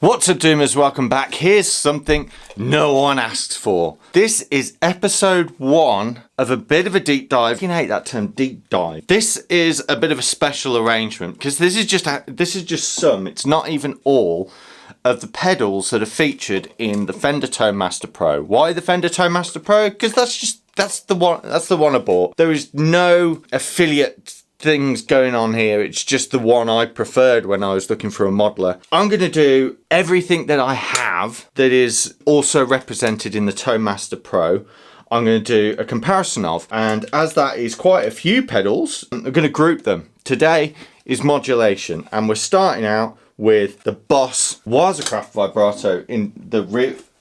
What's up, Doomers? Welcome back. Here's something no one asked for. This is episode 1 of a bit of a deep dive. You can hate that term, deep dive. This is a bit of a special arrangement because this is just some, it's not even all, of the pedals that are featured in the Fender Tone Master Pro. Why the Fender Tone Master Pro? Because that's the one I bought. There is no affiliate things going on here. It's just the one I preferred when I was looking for a modeler. I'm going to do everything that I have that is also represented in the Tone Master Pro. I'm going to do a comparison of, and as that is quite a few pedals, I'm going to group them. Today is modulation, and we're starting out with the Boss Wazacraft vibrato in the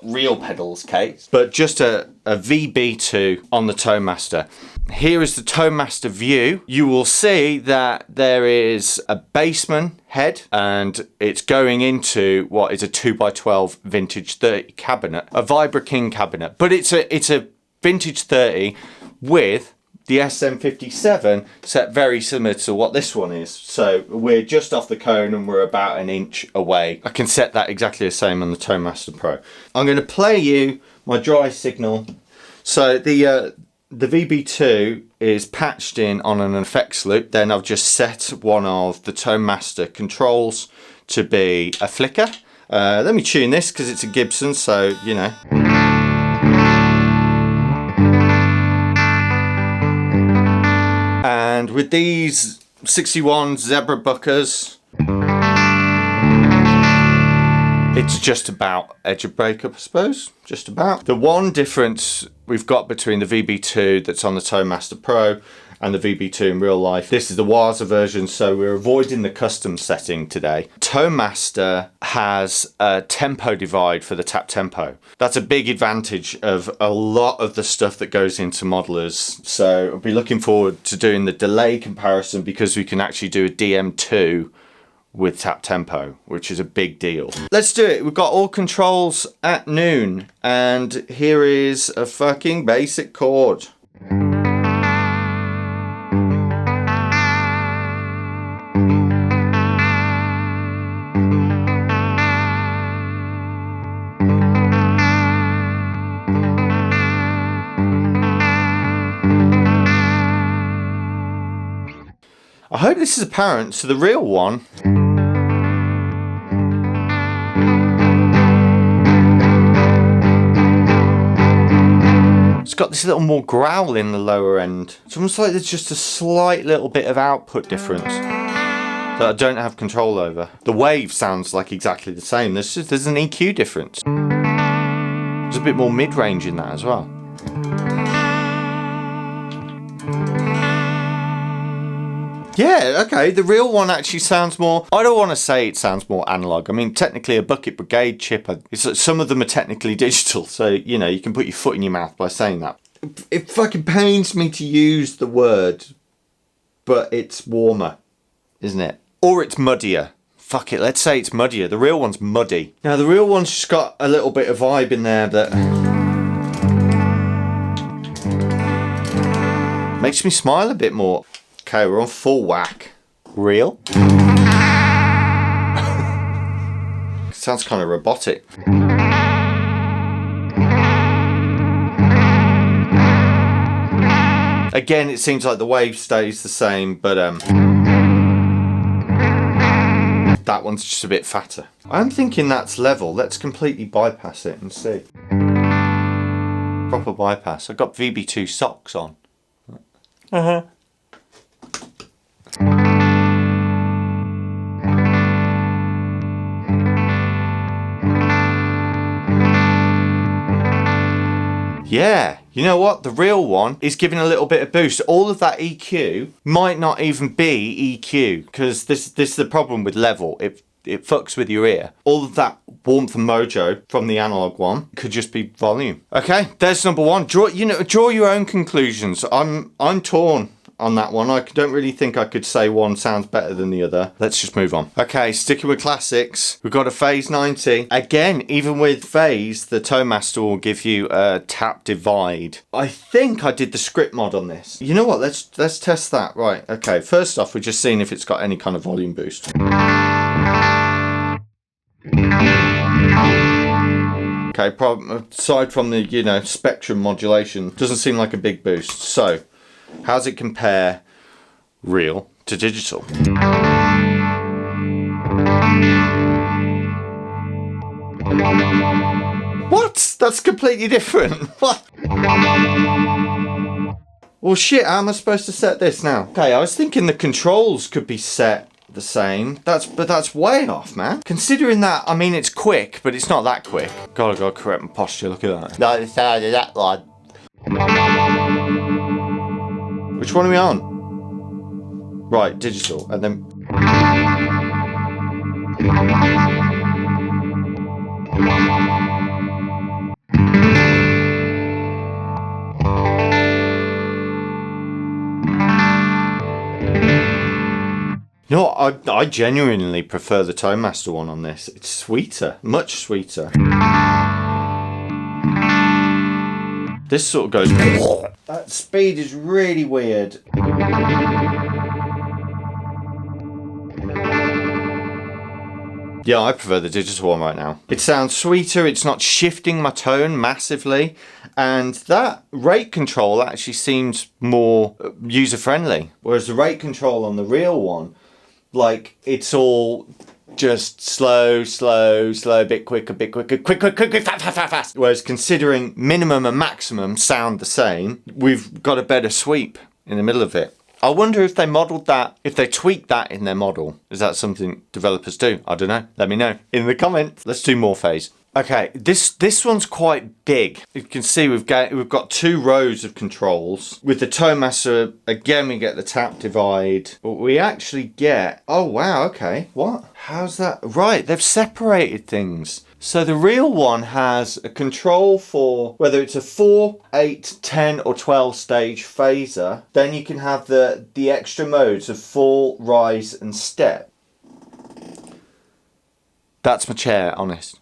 real pedals case, but just a VB2 on the Tone Master. Here is the Tone Master view. You will see that there is a bassman head and it's going into what is a 2x12 vintage 30 cabinet, a Vibra King cabinet, but it's a vintage 30 with the SM57 set very similar to what this one is. So we're just off the cone and we're about an inch away. I can set that exactly the same on the Tone Master Pro. I'm going to play you my dry signal. So the VB2 is patched in on an effects loop. Then I've just set one of the Tone Master controls to be a flicker. Let me tune this because it's a Gibson, so you know. And with these 61 Zebra Buckers, it's just about edge of breakup, I suppose. Just about. The one difference we've got between the VB2 that's on the Tone Master Pro and the VB2 in real life, this is the Waza version, so we're avoiding the custom setting today. Tone Master has a tempo divide for the tap tempo. That's a big advantage of a lot of the stuff that goes into modelers. So I'll be looking forward to doing the delay comparison because we can actually do a DM2 with tap tempo, which is a big deal. Let's do it. We've got all controls at noon, and here is a fucking basic chord. I hope this is apparent. So the real one, it's got this little more growl in the lower end. It's almost like there's just a slight little bit of output difference that I don't have control over. The wave sounds like exactly the same. There's an EQ difference. There's a bit more mid-range in that as well. Yeah, okay, the real one actually sounds more, I don't want to say it sounds more analog. I mean, technically a Bucket Brigade chip, some of them are technically digital, so, you know, you can put your foot in your mouth by saying that. It fucking pains me to use the word, but it's warmer, isn't it? Or it's muddier. Fuck it, let's say it's muddier. The real one's muddy. Now, the real one's just got a little bit of vibe in there that makes me smile a bit more. Okay, we're on full whack. Real? Sounds kind of robotic. Again, it seems like the wave stays the same, but that one's just a bit fatter. I'm thinking that's level. Let's completely bypass it and see. Proper bypass. I've got VB2 socks on. Uh-huh. Yeah, you know what? The real one is giving a little bit of boost. All of that EQ might not even be EQ, because this is the problem with level. It fucks with your ear. All of that warmth and mojo from the analog one could just be volume. Okay, there's number 1. Draw your own conclusions. I'm torn on that one. I don't really think I could say one sounds better than the other. Let's just move on. Okay, sticking with classics, we've got a Phase 90. Again, even with Phase, the Tone Master will give you a tap divide. I think I did the script mod on this. You know what? Let's test that. Right. Okay. First off, we're just seeing if it's got any kind of volume boost. Okay, aside from the, you know, spectrum modulation, doesn't seem like a big boost. So, how's it compare real to digital? What? That's completely different. What? Well, shit, how am I supposed to set this now? Okay, I was thinking the controls could be set the same. But that's way off, man. Considering that, I mean, it's quick, but it's not that quick. Gotta correct my posture, look at that. No, it's out of that line. Which one are we on? Right, digital, and then... You know what, I genuinely prefer the Tone Master one on this. It's sweeter, much sweeter. This sort of goes... That speed is really weird. Yeah, I prefer the digital one right now. It sounds sweeter, it's not shifting my tone massively, and that rate control actually seems more user-friendly. Whereas the rate control on the real one, like, it's all just slow, bit quicker, quick, fast. Whereas considering minimum and maximum sound the same, we've got a better sweep in the middle of it. I wonder if they modeled that, if they tweaked that in their model. Is that something developers do? I don't know. Let me know in the comments. Let's do more phase. Okay, this one's quite big. You can see we've got 2 rows of controls. With the Tone Master, again, we get the tap divide. But we actually get... Oh, wow, okay. What? How's that? Right, they've separated things. So the real one has a control for whether it's a 4, 8, 10 or 12 stage phaser. Then you can have the extra modes of fall, rise and step. That's my chair, honest.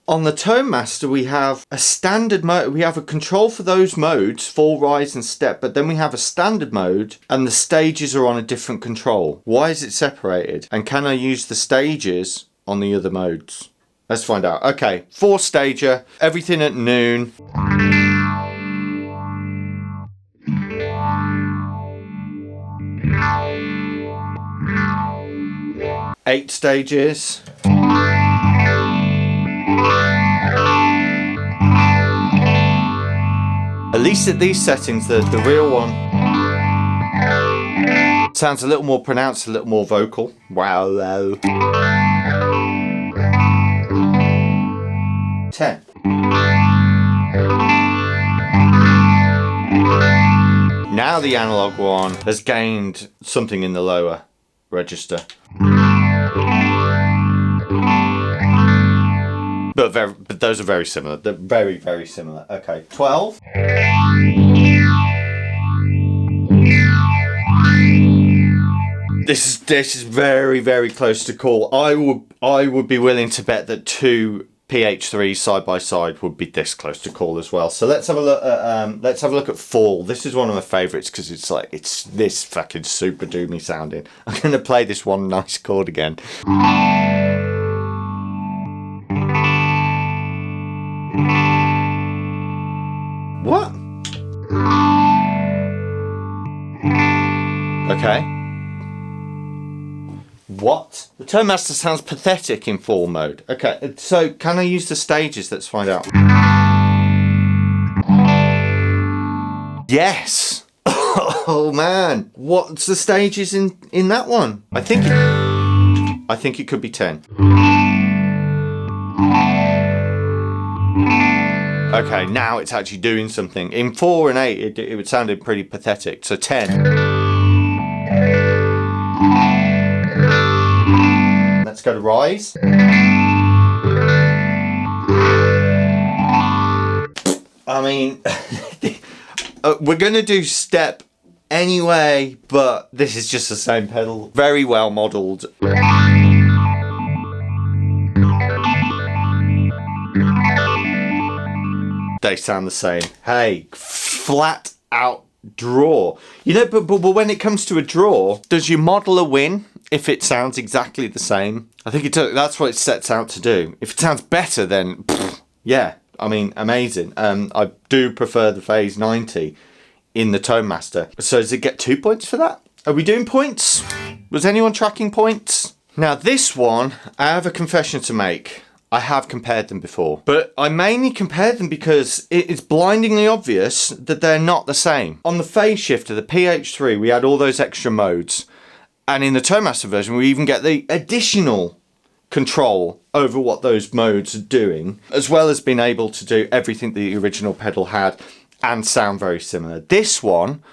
On the Tone Master, we have a standard mode. We have a control for those modes, fall, rise and step, but then we have a standard mode and the stages are on a different control. Why is it separated? And can I use the stages on the other modes? Let's find out. Okay, 4 stager, everything at noon. 8 stages. At least at these settings, the real one sounds a little more pronounced, a little more vocal. Wow. 10. Now the analog one has gained something in the lower register. But those are very similar. They're very, very similar. Okay, 12. This is very, very close to call. I would be willing to bet that 2 PH3 side by side would be this close to call as well. So let's have a look at fall. This is one of my favorites because it's this fucking super doomy sounding. I'm gonna play this one nice chord again. What? Okay. What? The Tone Master sounds pathetic in fall mode. Okay, so can I use the stages? Let's find out. Yes! Oh man! What's the stages in that one? I think it could be 10. Okay, now it's actually doing something. In 4 and 8, it would sounded pretty pathetic. So 10. Let's go to rise. I mean, we're gonna do step anyway, but this is just the same pedal. Very well modeled. They sound the same. Hey, flat out draw. You know, but when it comes to a draw, does your modeler win if it sounds exactly the same. I think that's what it sets out to do. If it sounds better, then yeah, I mean, amazing. I do prefer the Phase 90 in the Tone Master. So does it get 2 points for that? Are we doing points? Was anyone tracking points? Now this one, I have a confession to make. I have compared them before, but I mainly compared them because it is blindingly obvious that they're not the same. On the phase shifter, the PH3, we had all those extra modes. And in the Tone Master version, we even get the additional control over what those modes are doing, as well as being able to do everything the original pedal had and sound very similar. This one,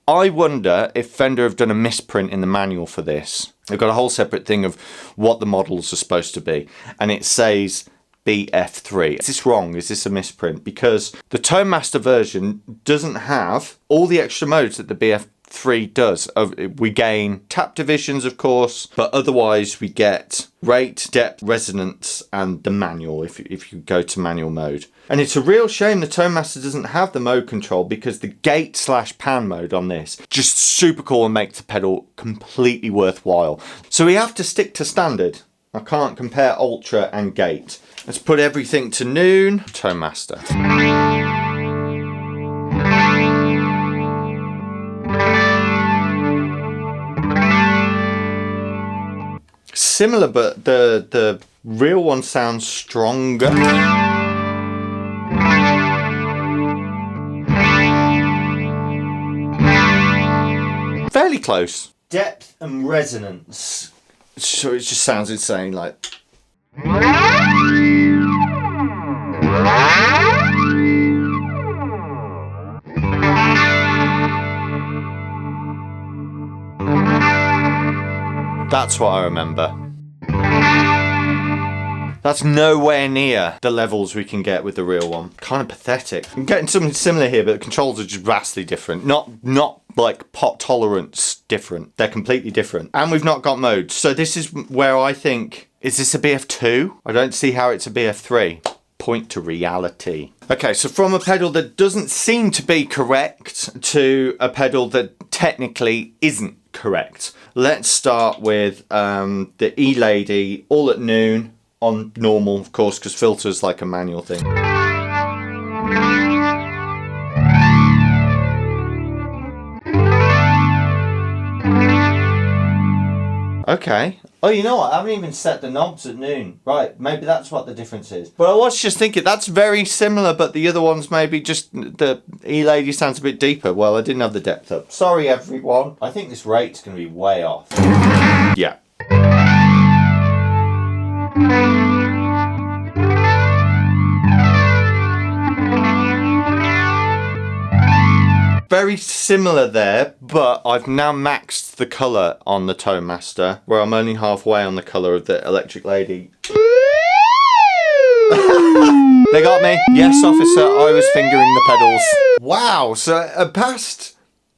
I wonder if Fender have done a misprint in the manual for this. They've got a whole separate thing of what the models are supposed to be, and it says BF3. Is this wrong? Is this a misprint? Because the Tone Master version doesn't have all the extra modes that the BF3 does. We gain tap divisions, of course, but otherwise we get rate, depth, resonance, and the manual if you go to manual mode. And it's a real shame the Tone Master doesn't have the mode control, because the gate/pan mode on this just super cool and makes the pedal completely worthwhile. So we have to stick to standard. I can't compare ultra and gate. Let's put everything to noon. Tone Master. Similar, but the real one sounds stronger. Fairly close. Depth and resonance. So it just sounds insane, like. That's what I remember. That's nowhere near the levels we can get with the real one. Kind of pathetic. I'm getting something similar here, but the controls are just vastly different. Not like pot tolerance different. They're completely different. And we've not got modes. So this is where I think, is this a BF2? I don't see how it's a BF3. Point to reality. Okay, so from a pedal that doesn't seem to be correct to a pedal that technically isn't correct. Let's start with the E-Lady, all at noon, on normal, of course, because filter's like a manual thing. Okay. Oh, you know what? I haven't even set the knobs at noon. Right, maybe that's what the difference is. But I was just thinking, that's very similar, but the other one's maybe just, the E-Lady sounds a bit deeper. Well, I didn't have the depth up. Sorry, everyone. I think this rate's going to be way off. Yeah. Very similar there, but I've now maxed the colour on the Tone Master, where I'm only halfway on the colour of the Electric Lady. They got me. Yes, officer, I was fingering the pedals. Wow, so past...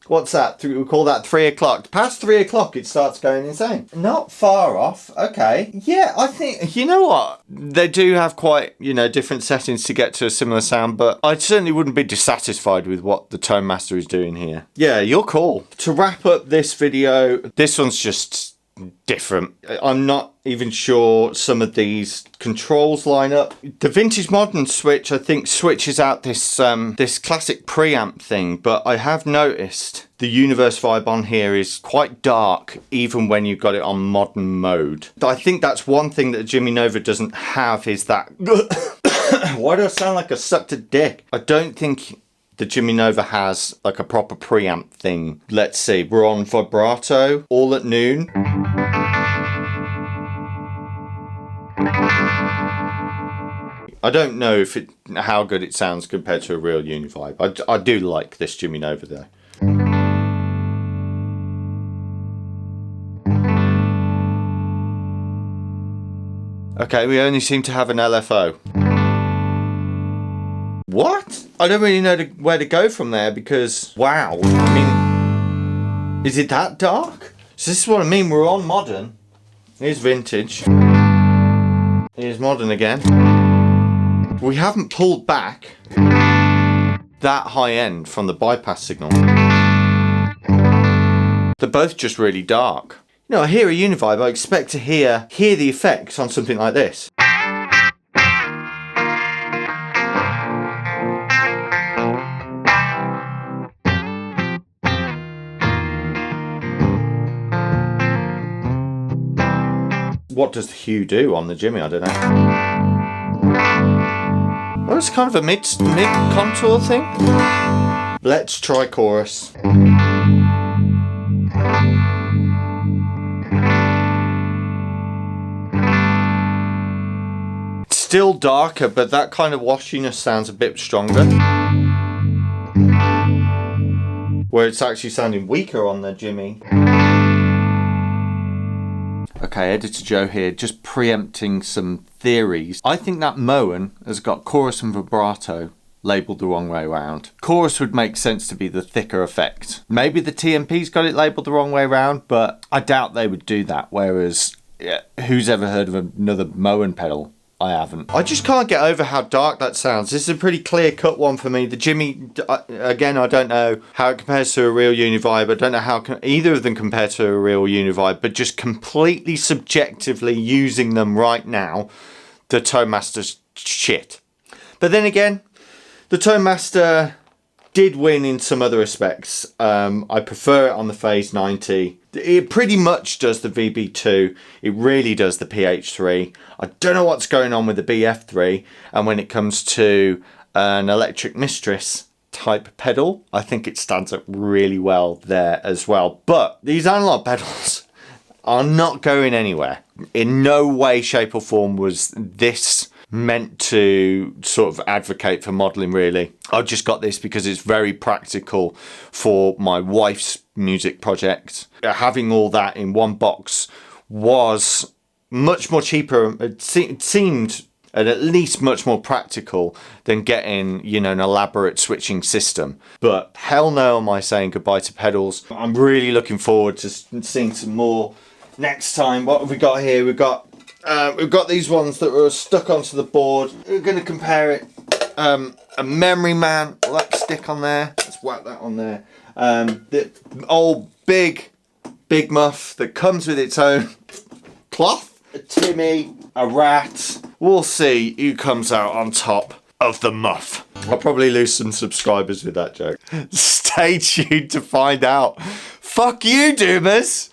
What's that? We call that 3 o'clock. Past 3 o'clock, it starts going insane. Not far off. Okay. Yeah, I think, you know what? They do have quite, different settings to get to a similar sound, but I certainly wouldn't be dissatisfied with what the Tone Master is doing here. Yeah, you're cool. To wrap up this video, this one's just different. I'm not even sure some of these controls line up. The Vintage Modern switch, I think, switches out this this classic preamp thing, but I have noticed the Universe vibe on here is quite dark, even when you've got it on modern mode. I think that's one thing that the Jimi Nova doesn't have, is that... Why do I sound like I sucked a dick? I don't think the Jimi Nova has like a proper preamp thing. Let's see, we're on vibrato, all at noon. I don't know how good it sounds compared to a real Univibe. I do like this Jimi Nova though. Okay, we only seem to have an LFO. What? I don't really know where to go from there, because, wow. I mean, is it that dark? So this is what I mean, we're on modern. Here's vintage. Here's modern again. We haven't pulled back that high end from the bypass signal. They're both just really dark. You know, I hear a univibe, I expect to hear the effects on something like this. What does the hue do on the Jimi? I don't know. Well, it's kind of a mid contour thing. Let's try chorus. Still darker, but that kind of washiness sounds a bit stronger. Where it's actually sounding weaker on the Jimi. Okay, Editor Joe here, just preempting some theories. I think that Moen has got chorus and vibrato labelled the wrong way around. Chorus would make sense to be the thicker effect. Maybe the TMP's got it labelled the wrong way around, but I doubt they would do that. Whereas, yeah, who's ever heard of another Moen pedal? I haven't. I just can't get over how dark that sounds. This is a pretty clear-cut one for me. The Jimi, again, I don't know how it compares to a real Univibe. I don't know how either of them compare to a real Univibe, but just completely subjectively using them right now, the Tone Master's shit. But then again, the Tone Master did win in some other respects. I prefer it on the Phase 90. It pretty much does the VB2. It really does the PH3. I don't know what's going on with the BF3. And when it comes to an Electric Mistress type pedal, I think it stands up really well there as well. But these analog pedals are not going anywhere. In no way, shape or form was this meant to sort of advocate for modelling, really. I just got this because it's very practical for my wife's music project. Having all that in one box was much more cheaper. It seemed at least much more practical than getting, you know, an elaborate switching system. But hell no am I saying goodbye to pedals. I'm really looking forward to seeing some more next time. What have we got here? We've got these ones that were stuck onto the board. We're going to compare it. A Memory Man black stick on there. Let's whack that on there. The old big muff that comes with its own cloth. A Timmy, a Rat. We'll see who comes out on top of the muff. I'll probably lose some subscribers with that joke. Stay tuned to find out. Fuck you, Doomers!